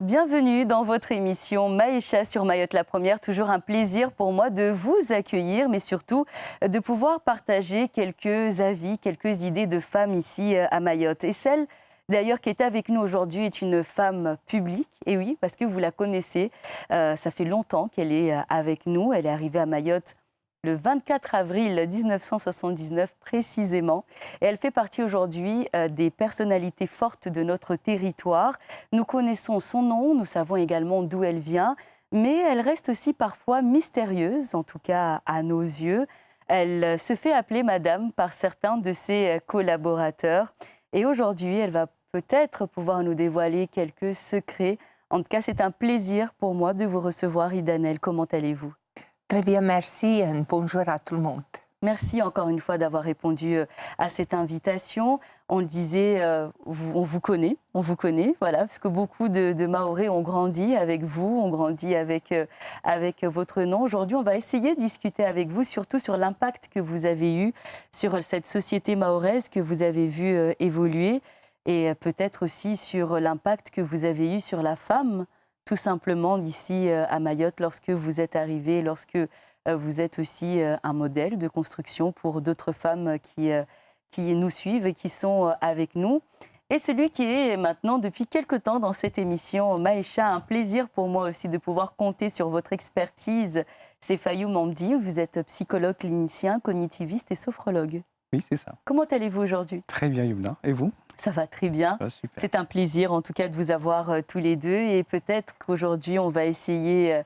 Bienvenue dans votre émission Maïcha sur Mayotte la Première. Toujours un plaisir pour moi de vous accueillir, mais surtout de pouvoir partager quelques avis, quelques idées de femmes ici à Mayotte. Et celle d'ailleurs qui est avec nous aujourd'hui est une femme publique. Et oui, parce que vous la connaissez, ça fait longtemps qu'elle est avec nous. Elle est arrivée à Mayotte le 24 avril 1979 précisément. Et elle fait partie aujourd'hui des personnalités fortes de notre territoire. Nous connaissons son nom, nous savons également d'où elle vient, mais elle reste aussi parfois mystérieuse, en tout cas à nos yeux. Elle se fait appeler Madame par certains de ses collaborateurs. Et aujourd'hui, elle va peut-être pouvoir nous dévoiler quelques secrets. En tout cas, c'est un plaisir pour moi de vous recevoir, Idanel. Comment allez-vous ? Très bien, merci. Et bonjour à tout le monde. Merci encore une fois d'avoir répondu à cette invitation. On le disait, on vous connaît, voilà, parce que beaucoup de Mahorais ont grandi avec vous, ont grandi avec votre nom. Aujourd'hui, on va essayer de discuter avec vous, surtout sur l'impact que vous avez eu sur cette société mahoraise que vous avez vue évoluer, et peut-être aussi sur l'impact que vous avez eu sur la femme, tout simplement ici à Mayotte, lorsque vous êtes arrivée, lorsque vous êtes aussi un modèle de construction pour d'autres femmes qui nous suivent et qui sont avec nous. Et celui qui est maintenant depuis quelque temps dans cette émission, Maïcha, un plaisir pour moi aussi de pouvoir compter sur votre expertise. C'est Fayoum Amdi, vous êtes psychologue clinicien, cognitiviste et sophrologue. Oui, c'est ça. Comment allez-vous aujourd'hui ? Très bien, Yumna. Et vous ? Ça va très bien. Super. C'est un plaisir en tout cas de vous avoir tous les deux, et peut-être qu'aujourd'hui on va essayer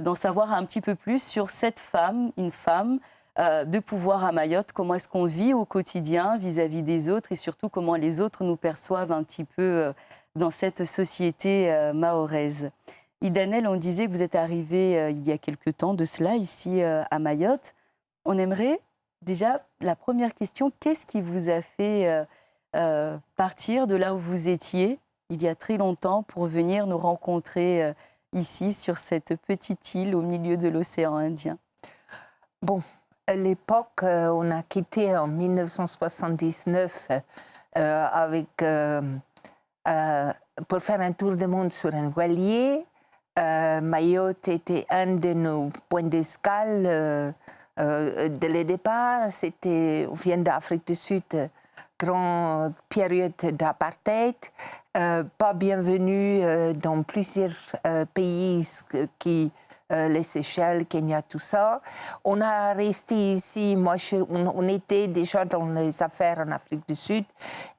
d'en savoir un petit peu plus sur cette femme, une femme de pouvoir à Mayotte. Comment est-ce qu'on vit au quotidien vis-à-vis des autres, et surtout comment les autres nous perçoivent un petit peu dans cette société mahoraise. Idanel, on disait que vous êtes arrivée il y a quelque temps de cela ici à Mayotte. On aimerait déjà, la première question, qu'est-ce qui vous a fait partir de là où vous étiez il y a très longtemps pour venir nous rencontrer ici sur cette petite île au milieu de l'océan Indien? Bon, à l'époque, on a quitté en 1979 pour faire un tour du monde sur un voilier. Mayotte était un de nos points d'escale dès le départ. On vient d'Afrique du Sud, grande période d'apartheid, pas bienvenue dans plusieurs pays qui les Seychelles, Kenya, tout ça. On a resté ici, on était déjà dans les affaires en Afrique du Sud,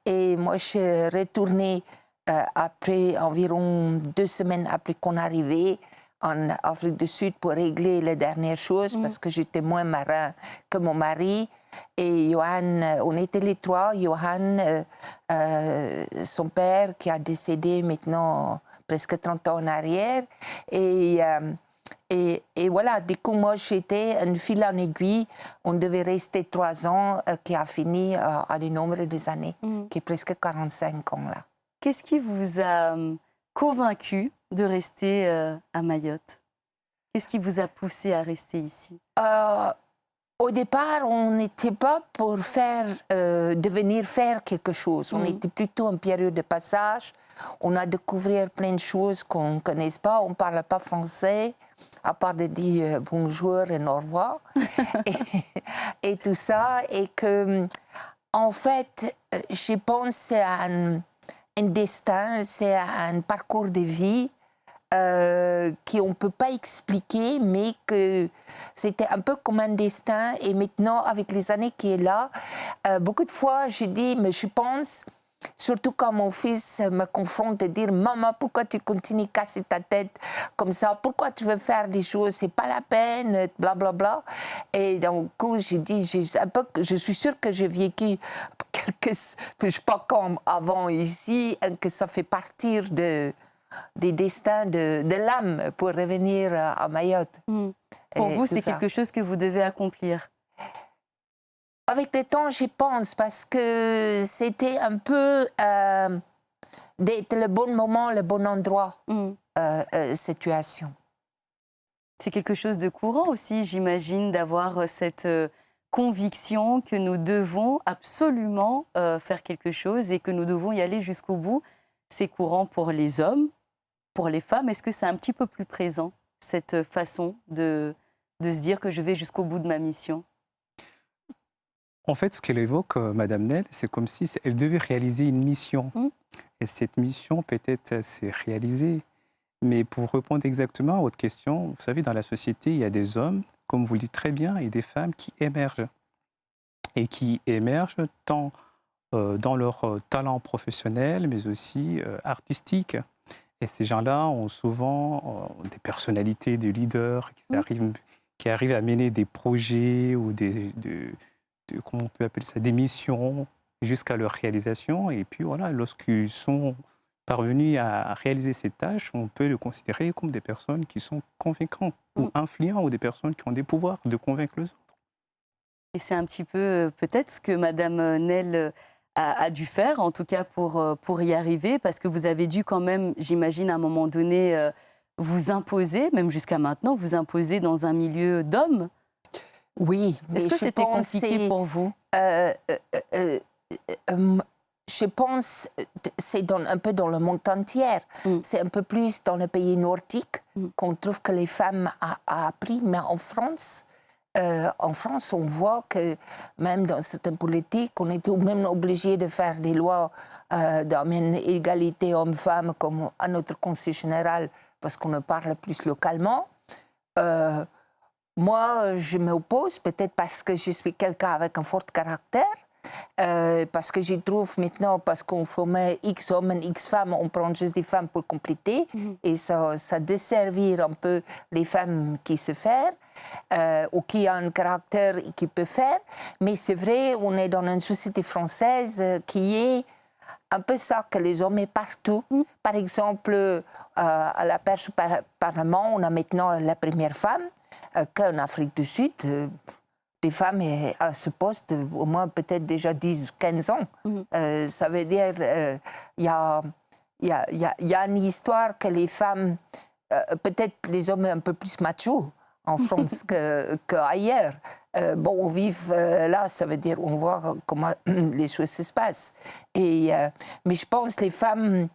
et moi je suis retournée après environ 2 semaines après qu'on arrivait en Afrique du Sud pour régler les dernières choses, parce que j'étais moins marin que mon mari. Et Johan, on était les trois. Johan, son père qui a décédé maintenant presque 30 ans en arrière. Et voilà, du coup, moi j'étais une fil en aiguille. On devait rester 3 ans, qui a fini à le nombre des années, qui est presque 45 ans là. Qu'est-ce qui vous a convaincu de rester à Mayotte? Qu'est-ce qui vous a poussé à rester ici? Au départ, on n'était pas pour de venir faire quelque chose. On était plutôt en période de passage. On a découvert plein de choses qu'on ne connaît pas. On ne parle pas français, à part de dire bonjour et au revoir. et tout ça. Et que, en fait, je pense que c'est un destin, c'est un parcours de vie qu'on ne peut pas expliquer, mais que c'était un peu comme un destin. Et maintenant, avec les années qui est là, beaucoup de fois, je dis, mais je pense, surtout quand mon fils me confronte de dire, maman, pourquoi tu continues à casser ta tête comme ça? Pourquoi tu veux faire des choses? C'est pas la peine, blablabla. Bla, bla. Et donc, je dis, je suis sûre que j'ai vécu je sais pas comme avant ici, que ça fait partir des destins de l'âme pour revenir à Mayotte. Pour vous, c'est quelque chose que vous devez accomplir? Avec le temps, j'y pense, parce que c'était un peu d'être le bon moment, le bon endroit, situation. C'est quelque chose de courant aussi, j'imagine, d'avoir cette conviction que nous devons absolument faire quelque chose et que nous devons y aller jusqu'au bout. C'est courant pour les hommes, pour les femmes, est-ce que c'est un petit peu plus présent, cette façon de se dire que je vais jusqu'au bout de ma mission? En fait, ce qu'elle évoque, Madame Nel, c'est comme si elle devait réaliser une mission. Mmh. Et cette mission, peut-être, s'est réalisée. Mais pour répondre exactement à votre question, vous savez, dans la société, il y a des hommes, comme vous le dites très bien, et des femmes qui émergent. Et qui émergent tant dans leur talent professionnel, mais aussi artistique. Et ces gens-là ont souvent des personnalités de leaders Mmh. qui arrivent à mener des projets ou comment on peut appeler ça, des missions jusqu'à leur réalisation. Et puis voilà, lorsqu'ils sont parvenus à réaliser ces tâches, on peut les considérer comme des personnes qui sont convaincantes Mmh. ou influentes ou des personnes qui ont des pouvoirs de convaincre les autres. Et c'est un petit peu peut-être ce que Madame Nel a dû faire, en tout cas pour y arriver, parce que vous avez dû quand même, j'imagine, à un moment donné, vous imposer, même jusqu'à maintenant, vous imposer dans un milieu d'hommes. Oui, mais Est-ce que je c'était pense compliqué pour vous? euh, euh, euh, je pense c'est un peu dans le monde entier. Mm. C'est un peu plus dans les pays nordiques Mm. qu'on trouve que les femmes a appris, mais en France, on voit que même dans certaines politiques, on est même obligé de faire des lois d'amener égalité homme-femme comme à notre Conseil général, parce qu'on ne parle plus localement. Moi, je m'oppose, peut-être parce que je suis quelqu'un avec un fort caractère, parce que j'y trouve maintenant, parce qu'on formait X hommes et X femmes, on prend juste des femmes pour compléter, et ça desservir un peu les femmes qui se font, ou qui ont un caractère et qui peuvent faire. Mais c'est vrai, on est dans une société française qui est un peu ça, que les hommes sont partout. Par exemple, à la perche du Parlement, on a maintenant la première femme, qu'en Afrique du Sud, des femmes à ce poste au moins peut-être déjà 10-15 ans. Ça veut dire il y a une histoire que les femmes, peut-être les hommes un peu plus machos en France qu'ailleurs. Bon, on vit là, ça veut dire on voit comment les choses se passent. Mais je pense que les femmes,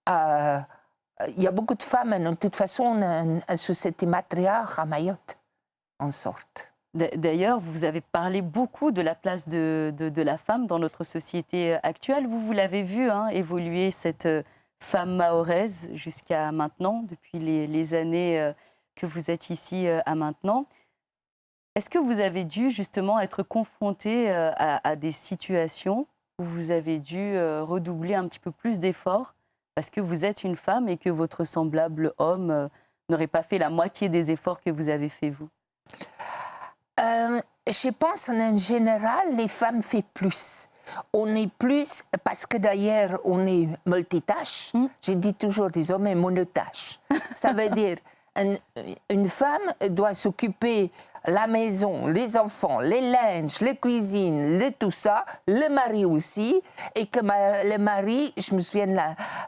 il y a beaucoup de femmes, de toute façon, une société matriarche à Mayotte, en sorte. D'ailleurs, vous avez parlé beaucoup de la place de la femme dans notre société actuelle. Vous l'avez vu évoluer, cette femme mahoraise, jusqu'à maintenant, depuis les années que vous êtes ici à maintenant. Est-ce que vous avez dû justement être confronté à des situations où vous avez dû redoubler un petit peu plus d'efforts parce que vous êtes une femme et que votre semblable homme n'aurait pas fait la moitié des efforts que vous avez fait vous? Je pense en général, les femmes font plus. On est plus, parce que d'ailleurs, on est multitâche. Je dis toujours, des hommes sont monotâches. Ça veut dire, une femme doit s'occuper de la maison, les enfants, les linges, les cuisines, tout ça, le mari aussi. Et que le mari, je me souviens de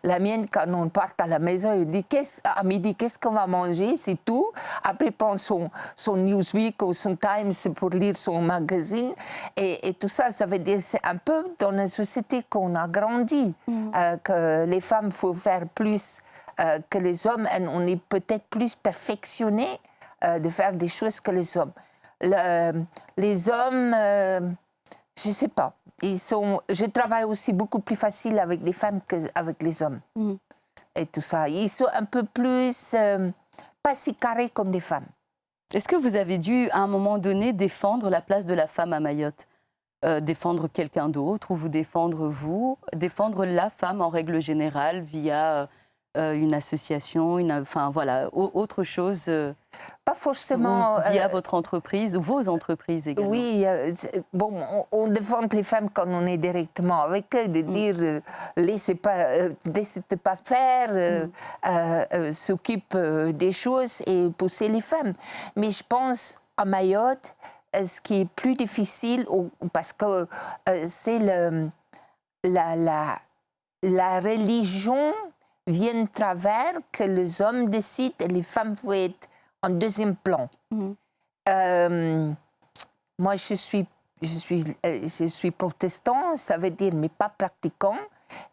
la mienne, quand on part à la maison, il dit à midi, qu'est-ce qu'on va manger, c'est tout. Après, prendre son Newsweek ou son Times pour lire son magazine. Et tout ça, ça veut dire, c'est un peu dans la société qu'on a grandi, que les femmes, il faut faire plus que les hommes, et on est peut-être plus perfectionnés de faire des choses que les hommes. Les hommes, je ne sais pas, je travaille aussi beaucoup plus facile avec les femmes qu'avec les hommes. Et tout ça. Ils sont un peu plus, pas si carrés comme les femmes. Est-ce que vous avez dû, à un moment donné, défendre la place de la femme à Mayotte? Défendre quelqu'un d'autre ou vous défendre vous? Défendre la femme en règle générale via une association, enfin voilà, autre chose? Pas forcément. Via votre entreprise ou vos entreprises également? Oui, bon, on défend les femmes quand on est directement avec eux, de dire laissez pas faire, s'occupe des choses et pousser les femmes. Mais je pense à Mayotte, ce qui est plus difficile, parce que c'est la religion vient de travers que les hommes décident et les femmes vont être en deuxième plan. Moi, je suis protestant, ça veut dire, mais pas pratiquant.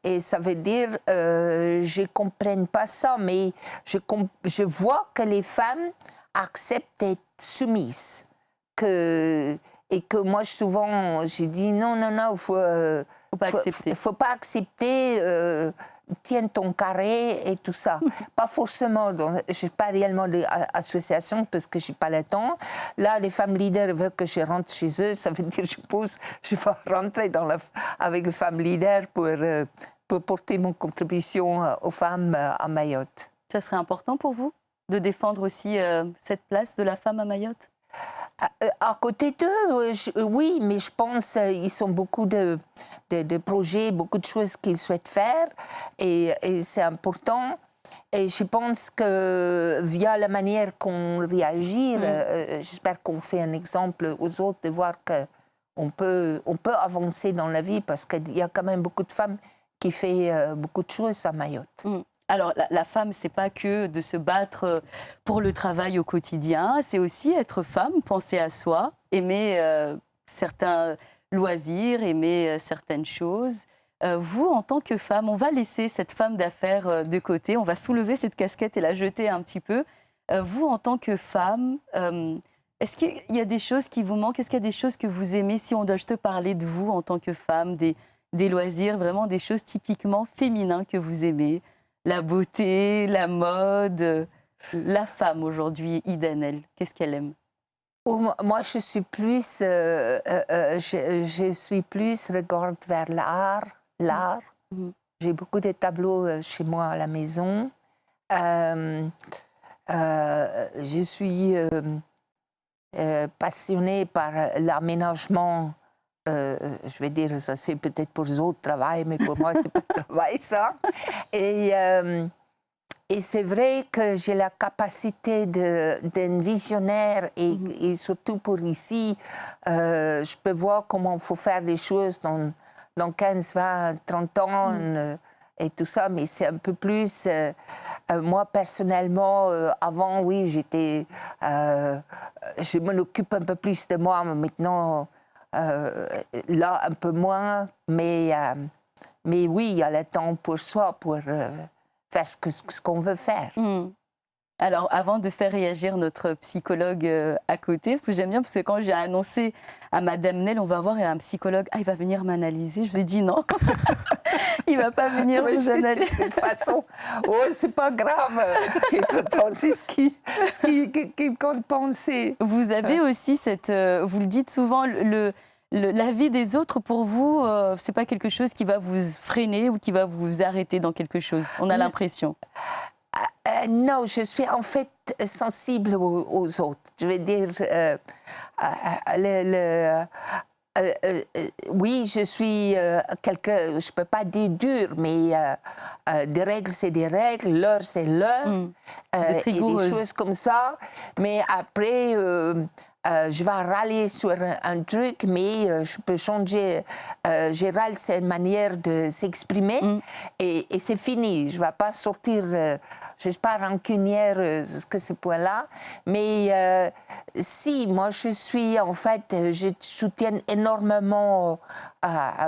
Et ça veut dire, je ne comprends pas ça, mais je vois que les femmes acceptent d'être soumises. Et que moi, souvent, je dis non, non, non, faut pas accepter, tiens ton carré et tout ça. Pas forcément, je ne suis pas réellement d'association parce que je n'ai pas le temps. Là, les femmes leaders veulent que je rentre chez eux, ça veut dire, je suppose, je vais rentrer avec les femmes leaders pour porter mon contribution aux femmes à Mayotte. Ça serait important pour vous de défendre aussi cette place de la femme à Mayotte? À côté d'eux, oui, mais je pense qu'ils ont beaucoup de projets, beaucoup de choses qu'ils souhaitent faire et c'est important. Et je pense que via la manière qu'on réagit, j'espère qu'on fait un exemple aux autres de voir qu'on peut avancer dans la vie parce qu'il y a quand même beaucoup de femmes qui font beaucoup de choses à Mayotte. Alors, la femme, c'est pas que de se battre pour le travail au quotidien, c'est aussi être femme, penser à soi, aimer certains loisirs, aimer certaines choses. Vous, en tant que femme, on va laisser cette femme d'affaires de côté, on va soulever cette casquette et la jeter un petit peu. Vous, en tant que femme, est-ce qu'il y a des choses qui vous manquent? Est-ce qu'il y a des choses que vous aimez? Si on doit juste parler de vous en tant que femme, des loisirs, vraiment des choses typiquement féminines que vous aimez? La beauté, la mode, la femme aujourd'hui, Idanel, qu'est-ce qu'elle aime? Moi, je suis plus, regarde vers l'art. J'ai beaucoup de tableaux chez moi à la maison. Je suis passionnée par l'aménagement. Je vais dire, ça c'est peut-être pour les autres travail, mais pour moi, c'est pas de travail, ça. Et c'est vrai que j'ai la capacité d'un visionnaire et surtout pour ici, je peux voir comment il faut faire les choses dans 15, 20, 30 ans et tout ça, mais c'est un peu plus... moi, personnellement, avant, oui, je m'en occupe un peu plus de moi, mais maintenant... là, un peu moins, mais oui, il y a le temps pour soi, pour faire ce qu'on veut faire. Alors, avant de faire réagir notre psychologue à côté, parce que j'aime bien, parce que quand j'ai annoncé à Madame Nel, on va voir un psychologue, il va venir m'analyser, je vous ai dit non, il ne va pas venir vous analyser. De toute façon, c'est pas grave, il peut penser ce qu'il compte penser. Vous avez aussi vous le dites souvent, la vie des autres, pour vous, c'est pas quelque chose qui va vous freiner ou qui va vous arrêter dans quelque chose. On a l'impression. Non, je suis en fait sensible aux autres. Je veux dire, oui, je suis je peux pas dire dur, mais des règles, c'est des règles, l'heure, c'est l'heure, et des choses comme ça. Mais après, je vais râler sur un truc, mais je peux changer. Je râle, c'est une manière de s'exprimer, et c'est fini. Je ne vais pas sortir, je ne suis pas rancunière jusqu'à ce point-là. Mais si, moi, je suis, en fait, je soutiens énormément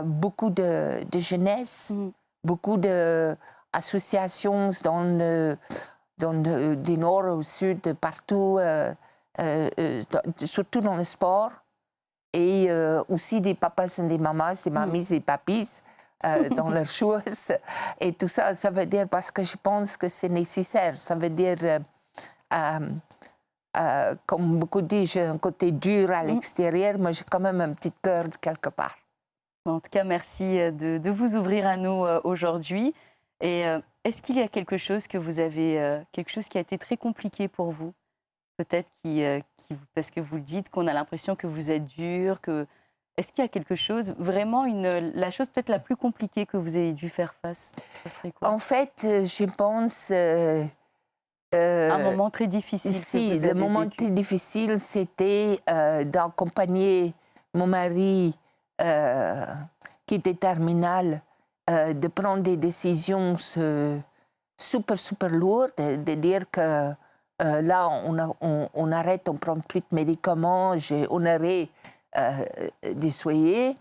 beaucoup de jeunesse, beaucoup d'associations du nord au sud, partout. Surtout dans le sport, et aussi des papas et des mamas, des mamies et des papis dans leurs choses. Et tout ça, ça veut dire, parce que je pense que c'est nécessaire, ça veut dire, comme beaucoup disent, j'ai un côté dur à l'extérieur, mais j'ai quand même un petit cœur quelque part. En tout cas, merci de vous ouvrir à nous aujourd'hui. Et est-ce qu'il y a quelque chose que vous avez, quelque chose qui a été très compliqué pour vous? Peut-être parce que vous le dites, qu'on a l'impression que vous êtes dur, est-ce qu'il y a quelque chose, vraiment la chose peut-être la plus compliquée que vous ayez dû faire face? Ça serait quoi? En fait, je pense... un moment très difficile. Si, le moment très difficile, c'était d'accompagner mon mari, qui était terminal, de prendre des décisions super, super lourdes, de dire que là, on arrête, on ne prend plus de médicaments, on arrête de soigner.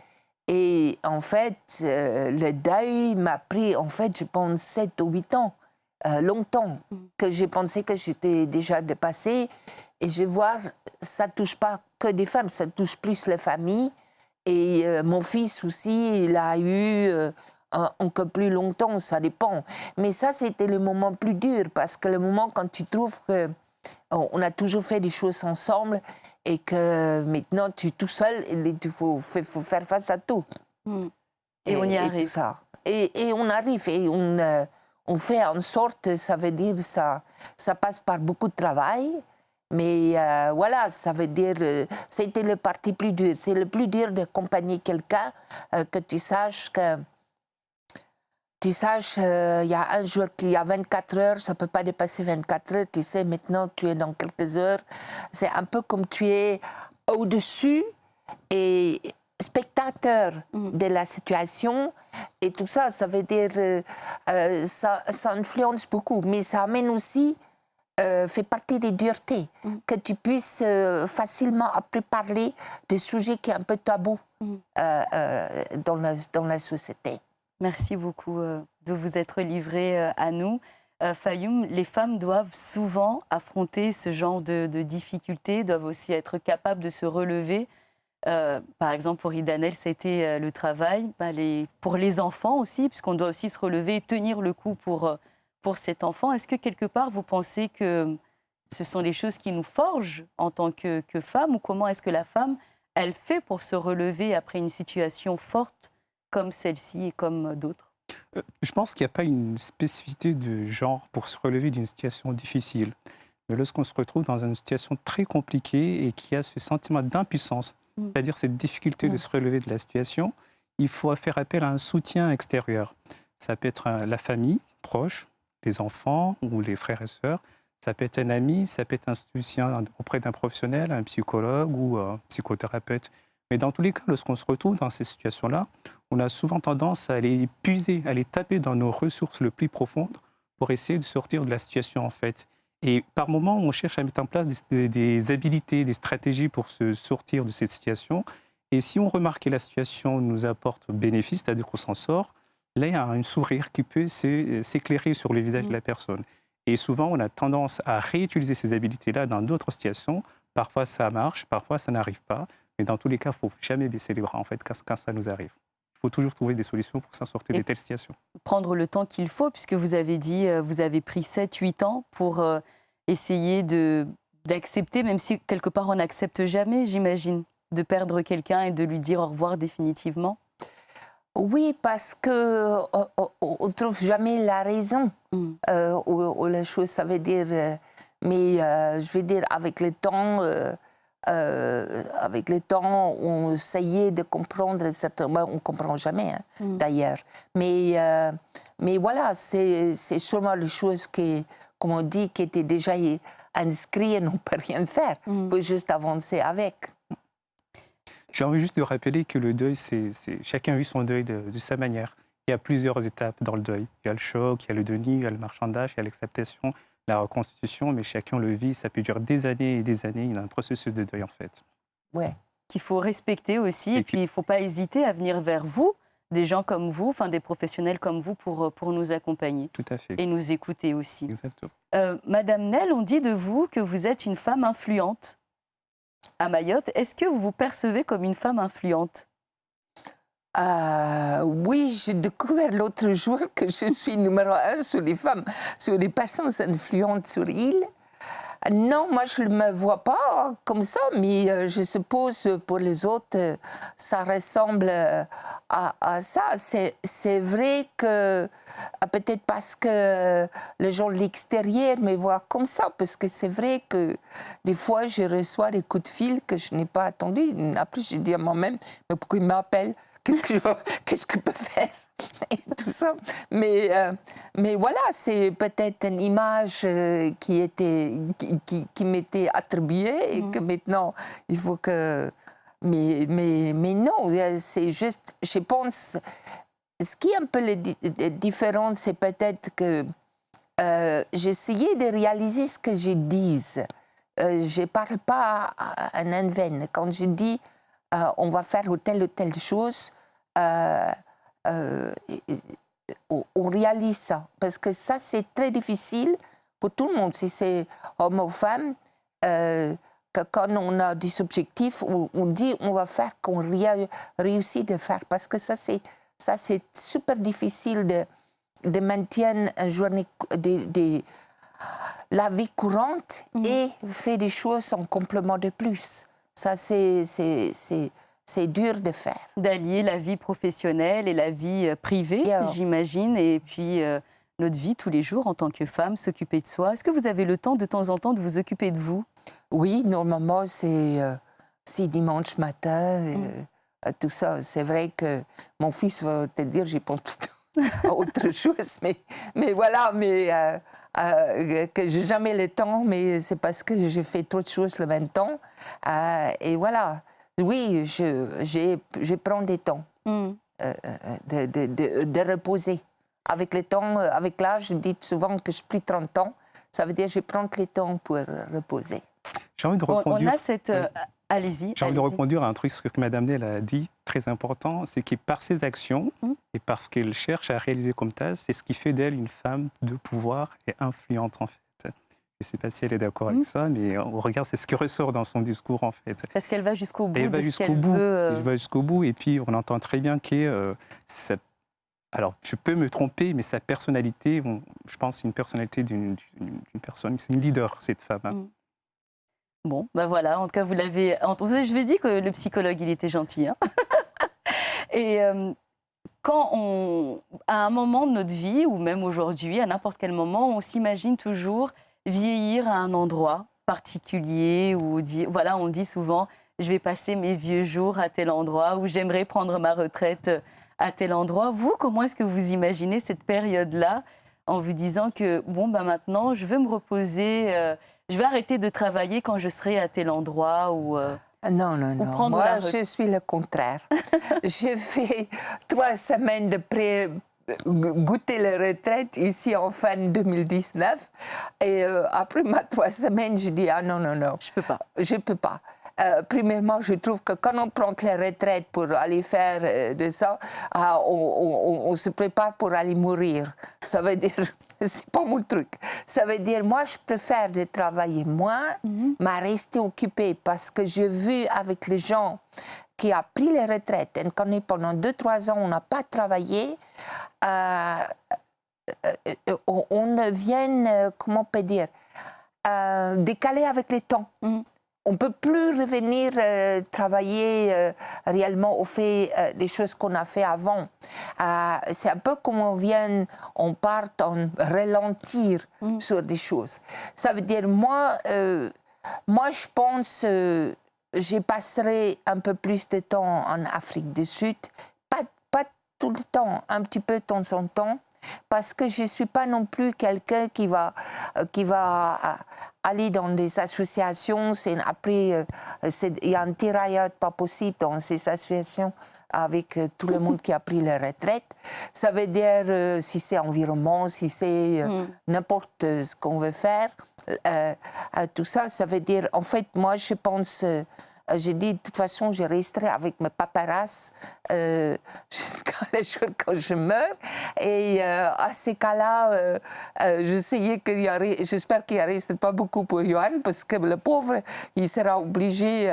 Et en fait, le deuil m'a pris, en fait, je pense, 7 ou 8 ans, longtemps, que j'ai pensé que j'étais déjà dépassée. Et je vois, ça ne touche pas que des femmes, ça touche plus les familles. Et mon fils aussi, il a eu encore plus longtemps, ça dépend. Mais ça, c'était le moment plus dur, parce que le moment quand tu trouves que on a toujours fait des choses ensemble et que maintenant tu es tout seul, il faut faire face à tout. Et on y Et arrive. tout ça. Et on arrive et on fait en sorte, ça veut dire ça passe par beaucoup de travail. Mais voilà, ça veut dire, c'était le parti plus dur. C'est le plus dur d'accompagner quelqu'un que tu saches que. Tu saches, il y a un jour qu'il y a 24 heures, ça ne peut pas dépasser 24 heures. Tu sais, maintenant, tu es dans quelques heures. C'est un peu comme tu es au-dessus et spectateur de la situation. Et tout ça, ça veut dire, ça influence beaucoup. Mais ça amène aussi, fait partie des duretés, que tu puisses facilement après parler des sujets qui sont un peu tabous dans la société. Merci beaucoup de vous être livré à nous. Fayoum, les femmes doivent souvent affronter ce genre de difficultés, doivent aussi être capables de se relever. Par exemple, pour Idanel, c'était le travail. Pour les enfants aussi, puisqu'on doit aussi se relever et tenir le coup pour cet enfant. Est-ce que quelque part, vous pensez que ce sont des choses qui nous forgent en tant que femmes, ou comment est-ce que la femme, elle fait pour se relever après une situation forte comme celle-ci et comme d'autres? Je pense qu'il n'y a pas une spécificité de genre pour se relever d'une situation difficile. Mais lorsqu'on se retrouve dans une situation très compliquée et qu'il y a ce sentiment d'impuissance, c'est-à-dire cette difficulté de se relever de la situation, il faut faire appel à un soutien extérieur. Ça peut être la famille proche, les enfants ou les frères et sœurs. Ça peut être un ami, ça peut être un soutien auprès d'un professionnel, un psychologue ou un psychothérapeute. Mais dans tous les cas, lorsqu'on se retrouve dans ces situations-là, on a souvent tendance à aller puiser, à aller taper dans nos ressources les plus profondes pour essayer de sortir de la situation, en fait. Et par moments, on cherche à mettre en place des habilités, des stratégies pour se sortir de cette situation. Et si on remarque que la situation nous apporte bénéfice, c'est-à-dire qu'on s'en sort, là, il y a un sourire qui peut s'éclairer sur le visage de la personne. Et souvent, on a tendance à réutiliser ces habilités-là dans d'autres situations. Parfois, ça marche, parfois, ça n'arrive pas. Mais dans tous les cas, il ne faut jamais baisser les bras, en fait, quand ça nous arrive. Il faut toujours trouver des solutions pour s'en sortir de telles situations. Prendre le temps qu'il faut, puisque vous avez dit, vous avez pris 7-8 ans pour essayer d'accepter, même si quelque part on n'accepte jamais, j'imagine, de perdre quelqu'un et de lui dire au revoir définitivement. Oui, parce qu'on ne trouve jamais la raison ou la chose, ça veut dire... mais je veux dire, avec le temps, on essayait de comprendre certainement, on ne comprend jamais, d'ailleurs. Mais voilà, c'est sûrement les choses qui, comme on dit, qui étaient déjà inscrites, on ne peut rien faire. Il faut juste avancer avec. J'ai envie juste de rappeler que le deuil, chacun vit son deuil de sa manière. Il y a plusieurs étapes dans le deuil. Il y a le choc, il y a le déni, il y a le marchandage, il y a l'acceptation, la reconstitution, mais chacun le vit. Ça peut durer des années et des années. Il y a un processus de deuil, en fait. Ouais. Qu'il faut respecter aussi. Et puis, il ne faut pas hésiter à venir vers vous, des gens comme vous, enfin des professionnels comme vous, pour nous accompagner. Tout à fait. Et nous écouter aussi. Exactement. Madame Nel, on dit de vous que vous êtes une femme influente à Mayotte. Est-ce que vous vous percevez comme une femme influente? Oui, j'ai découvert l'autre jour que je suis numéro 1 sur les femmes, sur les personnes influentes sur l'île. Non, moi je ne me vois pas comme ça, mais je suppose pour les autres, ça ressemble à ça. C'est vrai que peut-être parce que les gens de l'extérieur me voient comme ça, parce que c'est vrai que des fois je reçois des coups de fil que je n'ai pas attendus. Après, je dis à moi-même, mais pourquoi il m'appelle? Qu'est-ce que je peux faire? Et tout ça. Mais voilà, c'est peut-être une image qui m'était attribuée et que maintenant, il faut que... Mais non, c'est juste, je pense... Ce qui est un peu différent, c'est peut-être que j'essayais de réaliser ce que je dis. Je ne parle pas à un veine. Quand je dis on va faire telle ou telle chose, on réalise ça. Parce que ça, c'est très difficile pour tout le monde. Si c'est homme ou femme, que quand on a des objectifs, on dit on va faire qu'on réussit de faire. Parce que ça, c'est super difficile de maintenir une journée, la vie courante et faire des choses en complément de plus. Ça, c'est dur de faire. D'allier la vie professionnelle et la vie privée, j'imagine, et puis notre vie tous les jours en tant que femme, s'occuper de soi. Est-ce que vous avez le temps de temps en temps de vous occuper de vous? Oui, normalement, c'est dimanche matin, tout ça. C'est vrai que mon fils va te dire, j'y pense plutôt à autre chose, mais voilà, que j'ai jamais le temps, mais c'est parce que je fais trop de choses le même temps. Et voilà. Oui, je prends des temps de reposer. Avec le temps, avec l'âge, je dis souvent que je n'ai plus 30 ans. Ça veut dire que je prends les temps pour reposer. J'ai envie de reconduire. On a cette... Allez-y. J'ai envie de reconduire un truc, ce que Mme Nel a dit, très important, c'est que par ses actions et parce qu'elle cherche à réaliser comme telle, c'est ce qui fait d'elle une femme de pouvoir et influente en fait. Je ne sais pas si elle est d'accord avec ça, mais on regarde, c'est ce qui ressort dans son discours en fait. Parce qu'elle va jusqu'au bout. Elle va jusqu'au bout. Elle va jusqu'au bout, et puis on entend très bien que alors, je peux me tromper, mais sa personnalité, je pense, c'est une personnalité d'une personne, c'est une leader cette femme. Bon, ben voilà, en tout cas, vous l'avez entendu. Je vais dire que le psychologue, il était gentil. Hein. Et quand à un moment de notre vie, ou même aujourd'hui, à n'importe quel moment, on s'imagine toujours vieillir à un endroit particulier, ou voilà, on dit souvent, je vais passer mes vieux jours à tel endroit, ou j'aimerais prendre ma retraite à tel endroit. Vous, comment est-ce que vous imaginez cette période-là, en vous disant que, bon, ben maintenant, je veux me reposer... je vais arrêter de travailler quand je serai à tel endroit ou non. Moi, je suis le contraire. J'ai fait 3 semaines de goûter la retraite ici en fin 2019. Et après ma 3 semaines, je dis non. Je peux pas. Premièrement, je trouve que quand on prend la retraite pour aller faire de ça, on se prépare pour aller mourir. Ça veut dire, c'est pas mon truc. Ça veut dire, moi, je préfère de travailler moins, mais rester occupée, parce que j'ai vu avec les gens qui ont pris les retraites, et quand pendant 2-3 ans, on n'a pas travaillé, on vient, comment on peut dire, décaler avec le temps. On ne peut plus revenir travailler réellement au fait des choses qu'on a fait avant. C'est un peu comme on part en ralentir sur des choses. Ça veut dire, moi je pense que je passerai un peu plus de temps en Afrique du Sud. Pas tout le temps, un petit peu de temps en temps. Parce que je ne suis pas non plus quelqu'un qui va aller dans des associations. Après, il y a un tiraillage pas possible dans ces associations avec tout le monde qui a pris la retraite. Ça veut dire, si c'est environnement, si c'est n'importe ce qu'on veut faire, tout ça, ça veut dire, en fait, moi, je pense... j'ai dit, de toute façon, je resterai avec mes paparazzi jusqu'à le jour quand je meurs. Et à ces cas-là, j'espère qu'il ne reste pas beaucoup pour Johan, parce que le pauvre, il sera obligé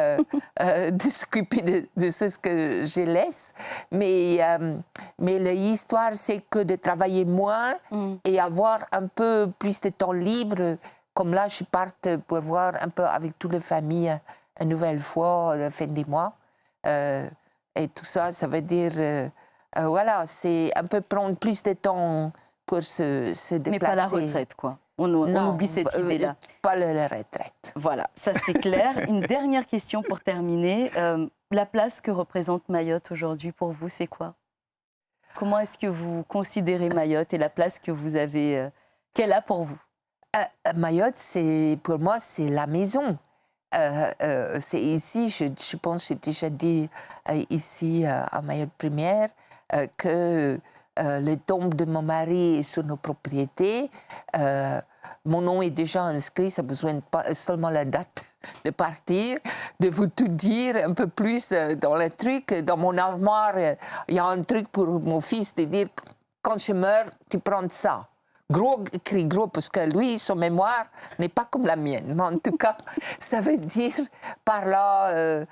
de s'occuper de ce que je laisse. Mais l'histoire, c'est que de travailler moins et avoir un peu plus de temps libre. Comme là, je parte pour voir un peu avec toutes les familles une nouvelle fois, la fin des mois. Et tout ça, ça veut dire, voilà, c'est un peu prendre plus de temps pour se déplacer. Mais pas la retraite, quoi. On oublie cette idée-là. Pas la retraite. Voilà, ça c'est clair. Une dernière question pour terminer. La place que représente Mayotte aujourd'hui pour vous, c'est quoi? Comment est-ce que vous considérez Mayotte et la place que vous avez, qu'elle a pour vous? Mayotte, pour moi, c'est la maison. C'est ici, je pense, j'ai déjà dit ici à Mayotte Première que le tombe de mon mari est sur nos propriétés. Mon nom est déjà inscrit, ça a besoin de pas seulement la date de partir. de vous tout dire un peu plus dans le truc. Dans mon armoire, il y a un truc pour mon fils de dire quand je meurs, tu prends ça. Gros, écrit gros, parce que lui, son mémoire n'est pas comme la mienne. Mais en tout cas, ça veut dire, par là,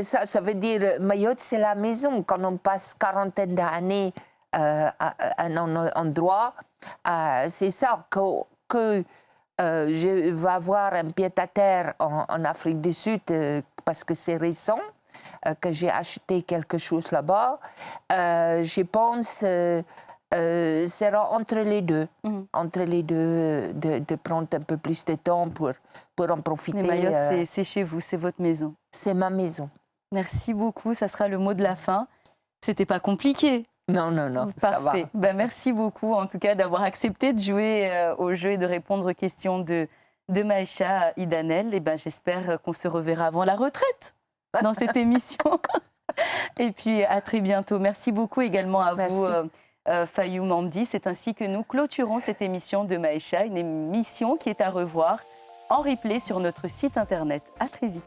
ça veut dire, Mayotte, c'est la maison. Quand on passe quarantaine d'années à un endroit, c'est ça que je vais avoir un pied-à-terre en Afrique du Sud, parce que c'est récent, que j'ai acheté quelque chose là-bas. Je pense... sera entre les deux, de prendre un peu plus de temps pour en profiter. Mais Mayotte, c'est chez vous, c'est votre maison. C'est ma maison. Merci beaucoup, ça sera le mot de la fin. C'était pas compliqué. Non, ça va. Ben, merci beaucoup en tout cas d'avoir accepté de jouer au jeu et de répondre aux questions de Maïcha Idanel. Et ben, j'espère qu'on se reverra avant la retraite dans cette émission. Et puis à très bientôt. Merci beaucoup également à vous. Fayoum Hamdi. C'est ainsi que nous clôturons cette émission de Maïcha, une émission qui est à revoir en replay sur notre site internet. À très vite.